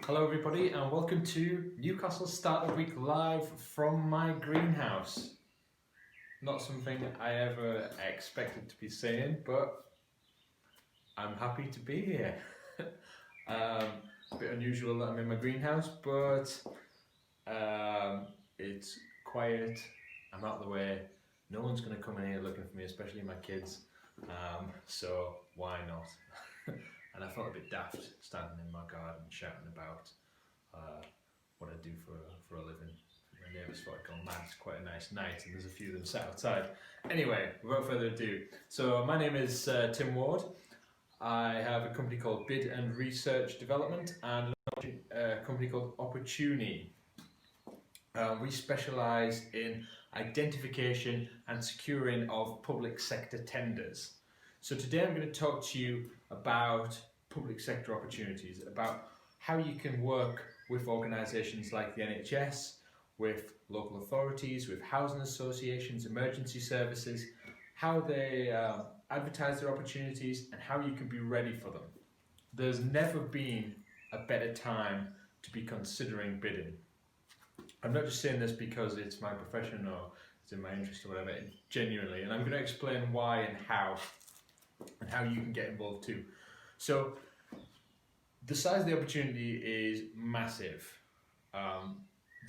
Hello everybody and welcome to Newcastle Startup Week live from my greenhouse. Not something I ever expected to be saying, but I'm happy to be here. A bit unusual that I'm in my greenhouse, but it's quiet, I'm out of the way, no one's going to come in here looking for me, especially my kids, so why not? And I felt a bit daft standing in my garden shouting about what I do for a living. My neighbours thought I'd gone mad. It's quite a nice night and there's a few of them sat outside. Anyway, without further ado, so my name is Tim Ward. I have a company called Bid and Research Development and a company called Opportunity. We specialise in identification and securing of public sector tenders. So today I'm going to talk to you about public sector opportunities, about how you can work with organisations like the NHS, with local authorities, with housing associations, emergency services, how they advertise their opportunities and how you can be ready for them. There's never been a better time to be considering bidding. I'm not just saying this because it's my profession or it's in my interest or whatever, genuinely, and I'm going to explain why and how you can get involved too. So the size of the opportunity is massive.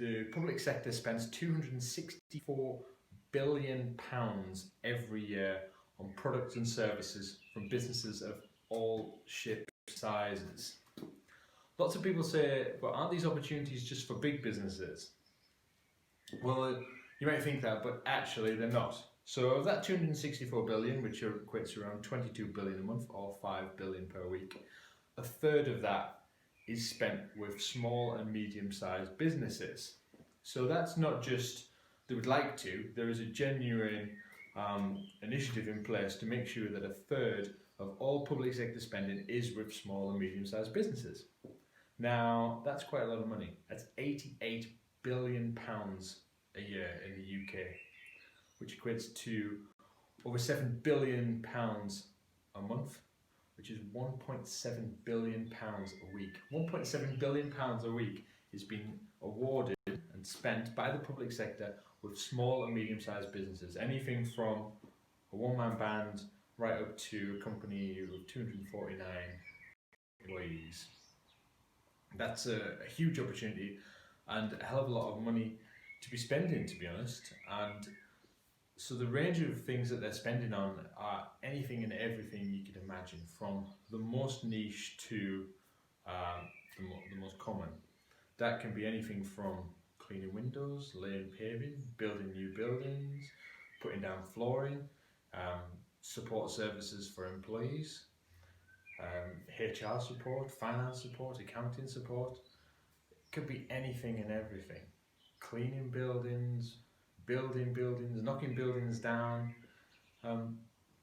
The public sector spends £264 billion every year on products and services from businesses of all shapes and sizes. Lots of people say, but aren't these opportunities just for big businesses? Well, you might think that, but actually they're not. So of that 264 billion, which equates to around 22 billion a month or 5 billion per week, a third of that is spent with small and medium-sized businesses. So that's not just they would like to, there is a genuine initiative in place to make sure that a third of all public sector spending is with small and medium-sized businesses. Now, that's quite a lot of money. That's £88 billion a year in the UK, which equates to over £7 billion a month, which is £1.7 billion a week. £1.7 billion a week is being awarded and spent by the public sector with small and medium-sized businesses, anything from a one-man band right up to a company with 249 employees. That's a huge opportunity and a hell of a lot of money to be spending, to be honest. And so the range of things that they're spending on are anything and everything you can imagine, from the most niche to the most common. That can be anything from cleaning windows, laying paving, building new buildings, putting down flooring, support services for employees, HR support, finance support, accounting support. It could be anything and everything. Cleaning buildings, building buildings, knocking buildings down,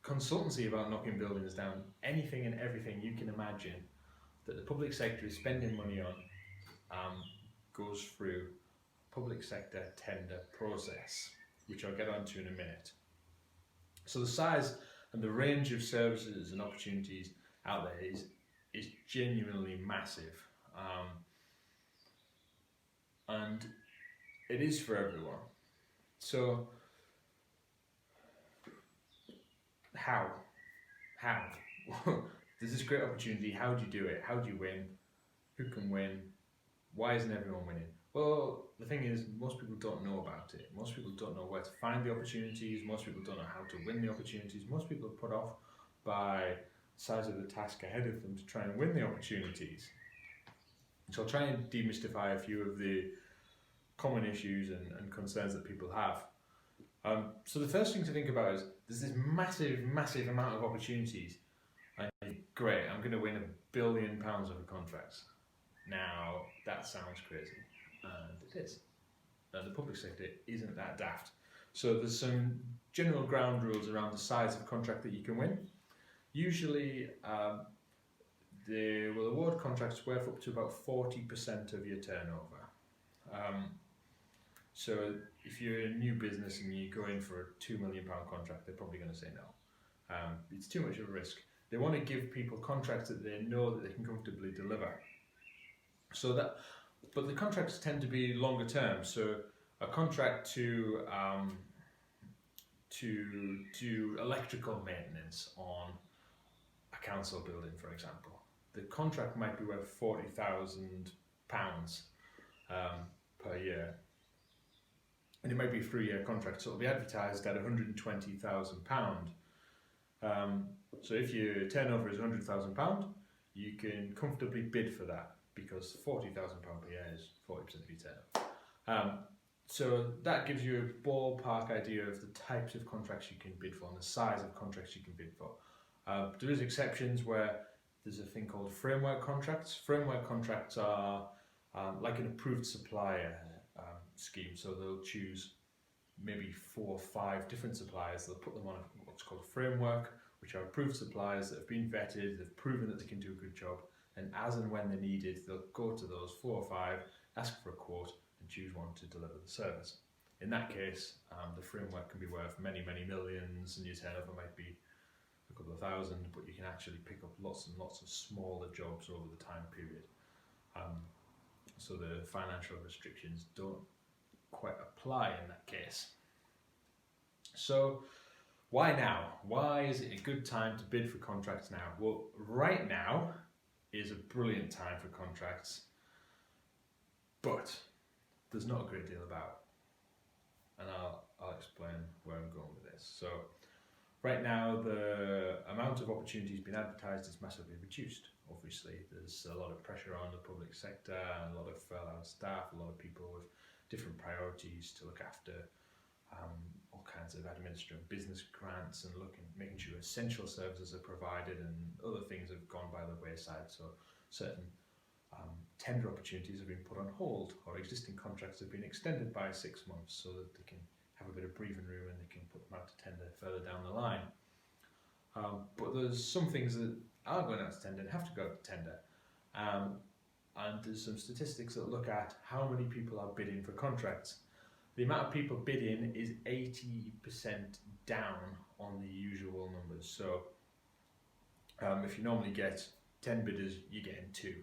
consultancy about knocking buildings down, anything and everything you can imagine that the public sector is spending money on goes through public sector tender process, which I'll get onto in a minute. So the size and the range of services and opportunities out there is genuinely massive, and it is for everyone. So how there's this great opportunity. How do you do it? How do you win? Who can win? Why isn't everyone winning? Well, the thing is, most people don't know about it. Most people don't know where to find the opportunities. Most people don't know how to win the opportunities. Most people are put off by the size of the task ahead of them to try and win the opportunities. So I'll try and demystify a few of the common issues and concerns that people have. So the first thing to think about is there's this massive amount of opportunities. And great, I'm going to win £1 billion of a contract. Now, that sounds crazy, and it is. The public sector isn't that daft. So there's some general ground rules around the size of contract that you can win. Usually, they will award contracts worth up to about 40% of your turnover. So if you're a new business and you go in for a £2 million contract, they're probably going to say no. It's too much of a risk. They want to give people contracts that they know that they can comfortably deliver. So that, but the contracts tend to be longer term. So a contract to do electrical maintenance on a council building, for example, the contract might be worth £40,000 per year, and it might be a 3-year contract, so it'll be advertised at £120,000. So if your turnover is £100,000, you can comfortably bid for that, because £40,000 per year is 40% of your turnover. So that gives you a ballpark idea of the types of contracts you can bid for and the size of contracts you can bid for. There is exceptions where there's a thing called framework contracts. Framework contracts are like an approved supplier scheme, so they'll choose maybe 4 or 5 different suppliers. They'll put them on what's called a framework, which are approved suppliers that have been vetted, they've proven that they can do a good job, and as and when they're needed, they'll go to those 4 or 5, ask for a quote, and choose one to deliver the service. In that case, the framework can be worth many, many millions, and your turnover might be a couple of thousand, but you can actually pick up lots and lots of smaller jobs over the time period. So the financial restrictions don't quite apply in that case. So why now? Why is it a good time to bid for contracts now? Well, right now is a brilliant time for contracts, but there's not a great deal about, and I'll explain where I'm going with this. So right now, the amount of opportunities being advertised is massively reduced. Obviously, there's a lot of pressure on the public sector, and a lot of furloughed staff, a lot of people with different priorities to look after, all kinds of administrative business grants, and making sure essential services are provided, and other things have gone by the wayside. So certain tender opportunities have been put on hold, or existing contracts have been extended by 6 months so that they can have a bit of breathing room and they can put them out to tender further down the line. But there's some things that are going out to tender and have to go out to tender. And there's some statistics that look at how many people are bidding for contracts. The amount of people bidding is 80% down on the usual numbers. So if you normally get 10 bidders, you're getting 2.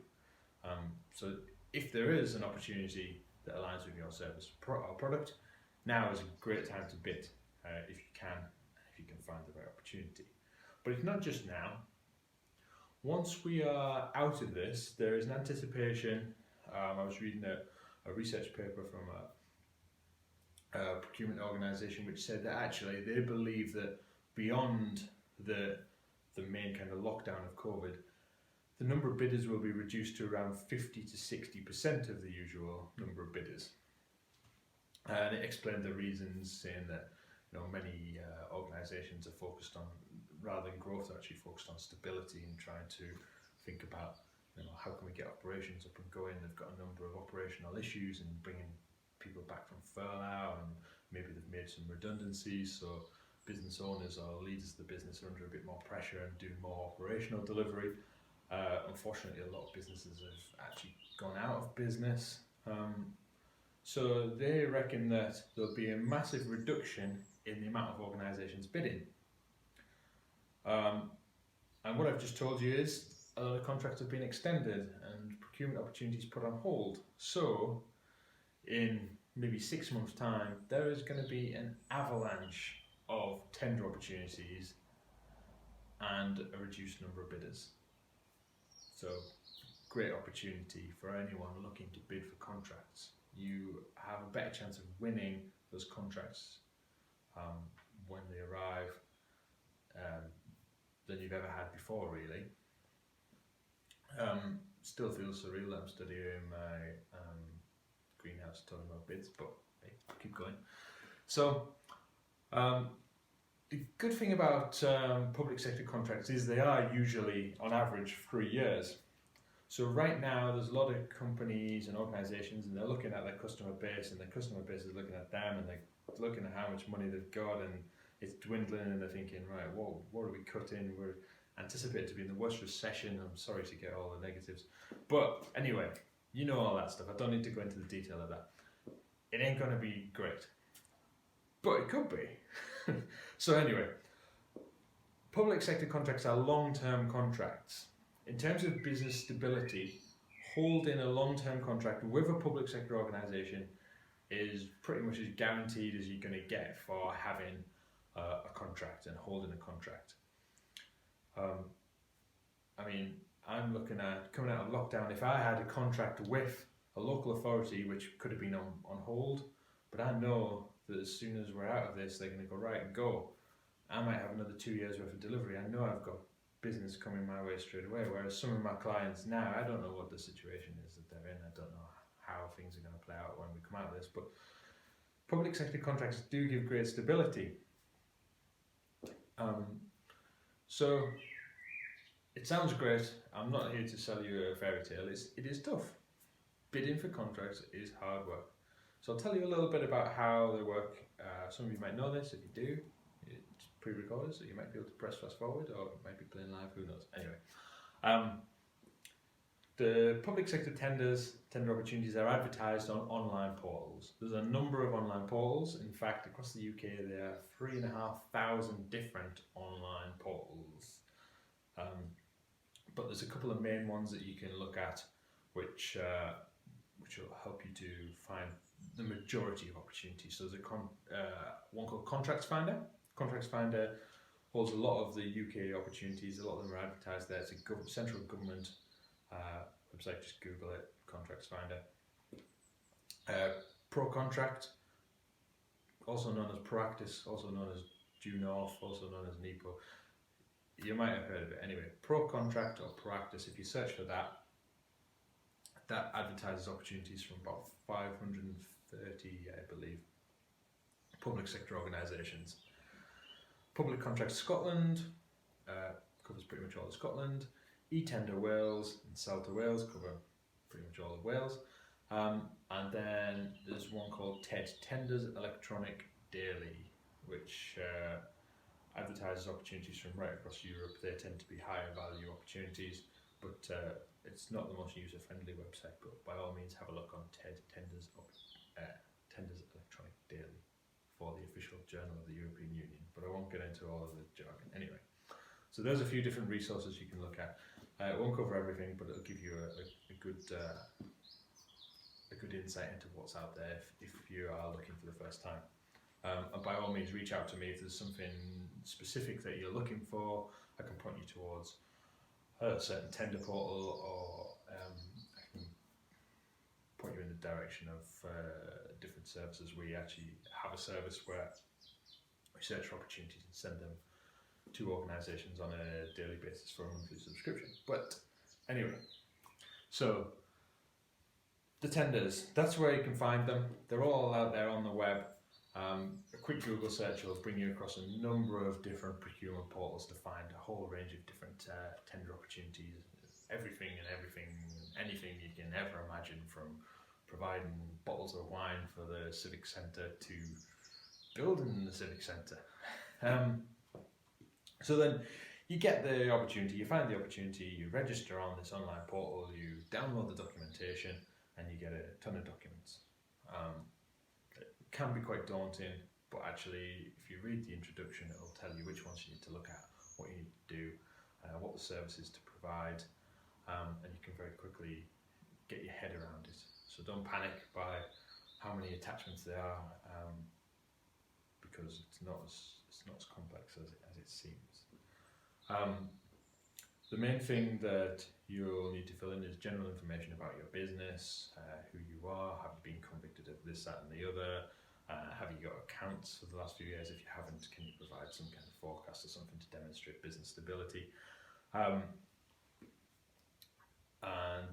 So if there is an opportunity that aligns with your service or product, now is a great time to bid if you can find the right opportunity. But it's not just now. Once we are out of this, there is an anticipation. I was reading a research paper from a procurement organisation which said that actually they believe that beyond the main kind of lockdown of COVID, the number of bidders will be reduced to around 50 to 60% of the usual number of bidders. And it explained the reasons, saying that many organisations are focused on, rather than growth, are actually focused on stability and trying to think about how can we get operations up and going. They've got a number of operational issues and bringing people back from furlough, and maybe they've made some redundancies, so business owners or leaders of the business are under a bit more pressure and doing more operational delivery. Unfortunately, a lot of businesses have actually gone out of business. So they reckon that there'll be a massive reduction in the amount of organisations bidding. And what I've just told you is a lot of contracts have been extended and procurement opportunities put on hold. So in maybe 6 months' time, there is going to be an avalanche of tender opportunities and a reduced number of bidders. So great opportunity for anyone looking to bid for contracts. You have a better chance of winning those contracts when they arrive than you've ever had before, really. Still feels surreal that I'm studying my greenhouse talking about bids, but hey, keep going. So the good thing about public sector contracts is they are usually on average 3 years. So right now there's a lot of companies and organisations, and they're looking at their customer base, and their customer base is looking at them, and they're looking at how much money they've got, and it's dwindling, and they're thinking, right, whoa, what are we cutting? We're anticipated to be in the worst recession. I'm sorry to get all the negatives, but anyway, you know all that stuff. I don't need to go into the detail of that. It ain't going to be great, but it could be. So anyway, public sector contracts are long-term contracts. In terms of business stability, holding a long-term contract with a public sector organisation is pretty much as guaranteed as you're going to get for having a contract and holding a contract. I mean, I'm looking at coming out of lockdown. If I had a contract with a local authority, which could have been on hold, but I know that as soon as we're out of this, they're going to go, right, and go. I might have another 2 years worth of delivery. I know I've got business coming my way straight away, whereas some of my clients now, I don't know what the situation is that they're in. I don't know how things are going to play out when we come out of this, but public sector contracts do give great stability. So it sounds great. I'm not here to sell you a fairy tale. It is tough. Bidding for contracts is hard work. So I'll tell you a little bit about how they work. Some of you might know this. If you do, it's pre-recorded, so you might be able to press fast forward, or it might be playing live, who knows. Anyway, the public sector tender opportunities are advertised on online portals. There's a number of online portals. In fact, across the UK, there are 3,500 different online portals. But there's a couple of main ones that you can look at, which will help you to find the majority of opportunities. So there's one called Contracts Finder. Contracts Finder holds a lot of the UK opportunities. A lot of them are advertised there. It's a central government website. Just Google it, Contracts Finder. ProContract, also known as Proactis, also known as Due North, also known as NEPO. You might have heard of it. Anyway, ProContract or Proactis, if you search for that, that advertises opportunities from about 530, I believe, public sector organisations. Public Contracts Scotland covers pretty much all of Scotland. eTender Wales and Salta Wales cover pretty much all of Wales. And then there's one called TED, Tenders Electronic Daily, which advertises opportunities from right across Europe. They tend to be higher value opportunities, but it's not the most user-friendly website. But by all means, have a look on TED, Tenders Electronic Daily, for the official journal of the European Union. But I won't get into all of the jargon anyway. So there's a few different resources you can look at. It won't cover everything, but it'll give you a good insight into what's out there if you are looking for the first time. And by all means, reach out to me if there's something specific that you're looking for. I can point you towards a certain tender portal, or I can point you in the direction of different services. We actually have a service where we search for opportunities and send them to organisations on a daily basis for a monthly subscription. But anyway, so the tenders, that's where you can find them. They're all out there on the web. A quick Google search will bring you across a number of different procurement portals to find a whole range of different tender opportunities. Anything you can ever imagine, from providing bottles of wine for the civic centre to building the civic centre. So then you get the opportunity, you find the opportunity, you register on this online portal, you download the documentation, and you get a ton of documents. It can be quite daunting, but actually if you read the introduction, it will tell you which ones you need to look at, what you need to do, what the service is to provide, and you can very quickly get your head around it. So don't panic by how many attachments there are, because it's not as complex as it seems. The main thing that you'll need to fill in is general information about your business, who you are, have you been convicted of this, that and the other, have you got accounts for the last few years? If you haven't, can you provide some kind of forecast or something to demonstrate business stability? And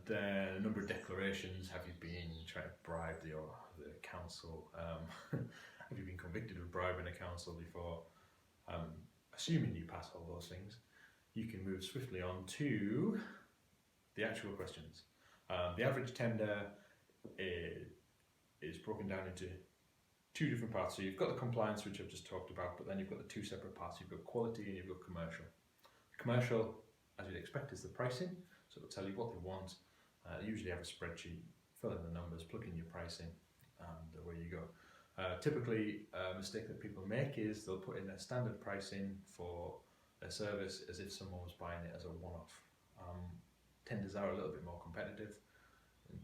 then a number of declarations. Have you been trying to bribe the council? Have you been convicted of bribing a council before? Assuming you pass all those things, you can move swiftly on to the actual questions. The average tender is broken down into two different parts. So you've got the compliance, which I've just talked about, but then you've got the two separate parts. You've got quality and you've got commercial. Commercial, as you'd expect, is the pricing. So it'll tell you what they want. They usually have a spreadsheet, fill in the numbers, plug in your pricing, and away you go. Typically, a mistake that people make is they'll put in their standard pricing for their service as if someone was buying it as a one-off. Tenders are a little bit more competitive,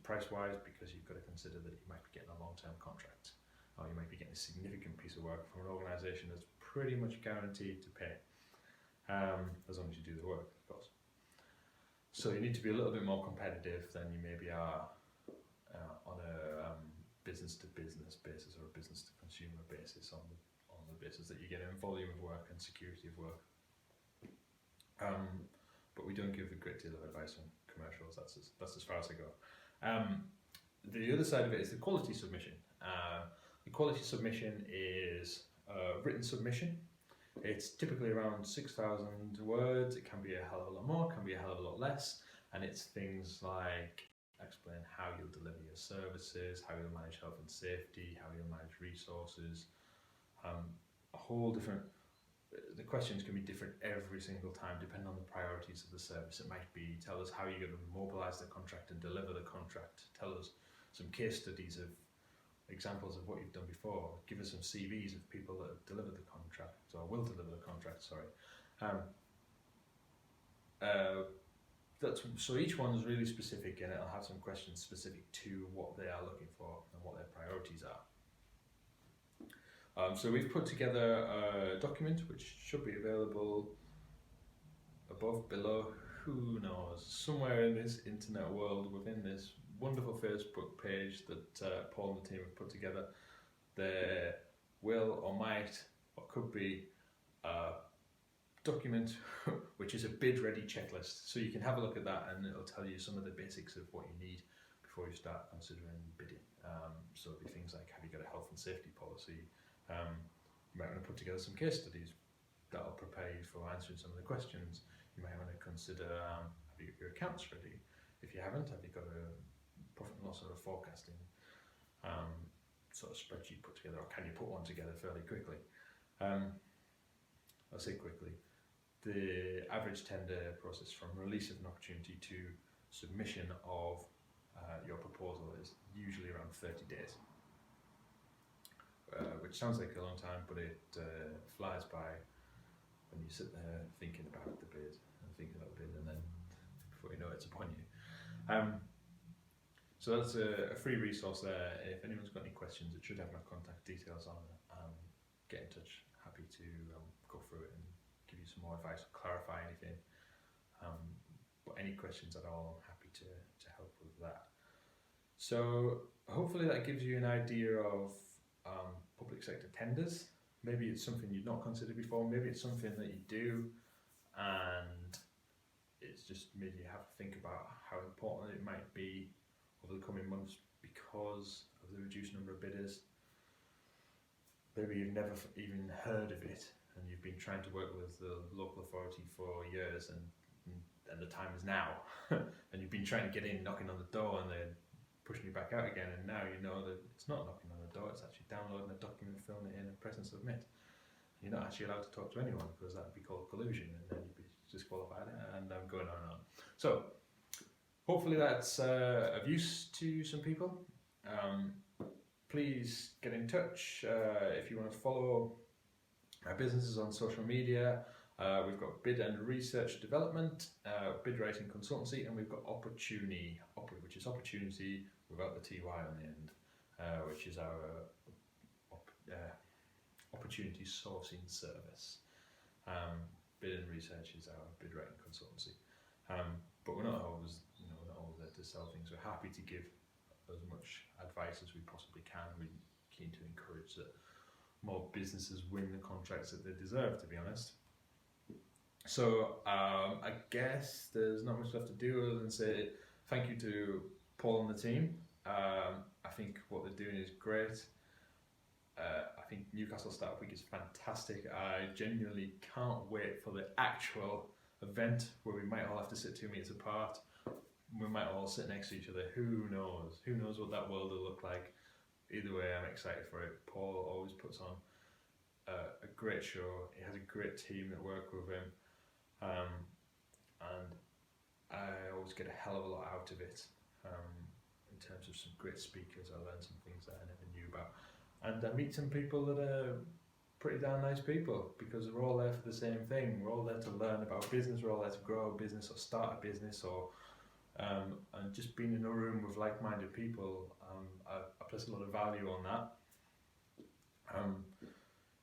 price-wise, because you've got to consider that you might be getting a long-term contract, or you might be getting a significant piece of work from an organisation that's pretty much guaranteed to pay, as long as you do the work, of course. So you need to be a little bit more competitive than you maybe are on a business-to-business basis or a business-to-consumer basis, on the basis that you get in volume of work and security of work. But we don't give a great deal of advice on commercials. That's as far as I go. The other side of it is the quality submission. The quality submission is a written submission. It's typically around 6,000 words. It can be a hell of a lot more, can be a hell of a lot less. And it's things like explain how you'll deliver your services, how you'll manage health and safety, how you'll manage resources. A whole different. The questions can be different every single time, depending on the priorities of the service. It might be, tell us how you're going to mobilise the contract and deliver the contract. Tell us some case studies of examples of what you've done before. Give us some CVs of people that have delivered the contract, or will deliver the contract, sorry. So each one's really specific, and it'll have some questions specific to what they are looking for and what their priorities are. So we've put together a document which should be available above, below, who knows, somewhere in this internet world, within this wonderful Facebook page that Paul and the team have put together. There will or might or could be a document which is a bid ready checklist. So you can have a look at that, and it'll tell you some of the basics of what you need before you start considering bidding. So it'll be things like, have you got a health and safety policy? You might want to put together some case studies that'll prepare you for answering some of the questions. You might want to consider, have you got your accounts ready? If you haven't, have you got a profit and loss or a forecasting sort of spreadsheet put together, or can you put one together fairly quickly? I'll say quickly. The average tender process from release of an opportunity to submission of your proposal is usually around 30 days. Which sounds like a long time, but it flies by when you sit there thinking about the bid and thinking about the bid, and then before you know it, it's upon you. So that's a free resource there. If anyone's got any questions, it should have my contact details on it. Get in touch. Happy to go through it and give you some more advice, clarify anything. But any questions at all, I'm happy to help with that. So hopefully that gives you an idea of public sector tenders. Maybe it's something you'd not considered before, maybe it's something that you do, and it's just made you have to think about how important it might be over the coming months because of the reduced number of bidders. Maybe you've never even heard of it, and you've been trying to work with the local authority for years, and the time is now, and you've been trying to get in, knocking on the door, and they're pushing you back out again, and now you know that it's not knocking on the door, it's actually downloading a document, filling it in, and pressing submit. You're not actually allowed to talk to anyone because that would be called collusion, and then you'd be disqualified, and I'm going on and on. So hopefully that's of use to some people. Please get in touch if you want to follow our businesses on social media. We've got Bid and Research Development, Bid Writing Consultancy, and we've got Opportunity, which is opportunity without the TY on the end, which is our opportunity sourcing service. Bid and Research is our bid writing consultancy. But we're not always, we're not always there to sell things. We're happy to give as much advice as we possibly can. We're keen to encourage that more businesses win the contracts that they deserve, to be honest. So I guess there's not much left to do other than say thank you to Paul and the team. I think what they're doing is great. I think Newcastle Startup Week is fantastic. I genuinely can't wait for the actual event where we might all have to sit 2 meters apart. We might all sit next to each other. Who knows? Who knows what that world will look like? Either way, I'm excited for it. Paul always puts on a great show. He has a great team that work with him. And I always get a hell of a lot out of it in terms of some great speakers. I learn some things that I never knew about, and I meet some people that are pretty damn nice people because we're all there for the same thing. We're all there to learn about business. We're all there to grow a business or start a business or and just being in a room with like-minded people, I place a lot of value on that.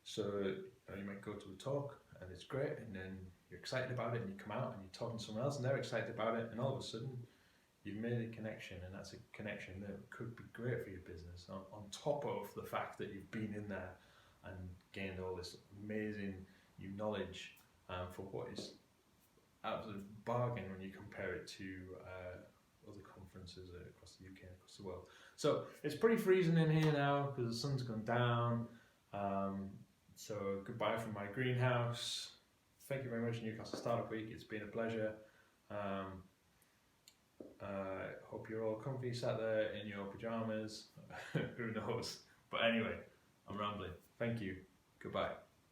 So you might go to a talk and it's great, and then you're excited about it, and you come out and you're talking to someone else and they're excited about it, and all of a sudden you've made a connection, and that's a connection that could be great for your business, on top of the fact that you've been in there and gained all this amazing new knowledge, for what is absolute bargain when you compare it to other conferences across the UK and across the world. So it's pretty freezing in here now because the sun's gone down. So goodbye from my greenhouse. Thank you very much, Newcastle Startup Week. It's been a pleasure. Hope you're all comfy sat there in your pajamas. Who knows? But anyway, I'm rambling. Thank you. Goodbye.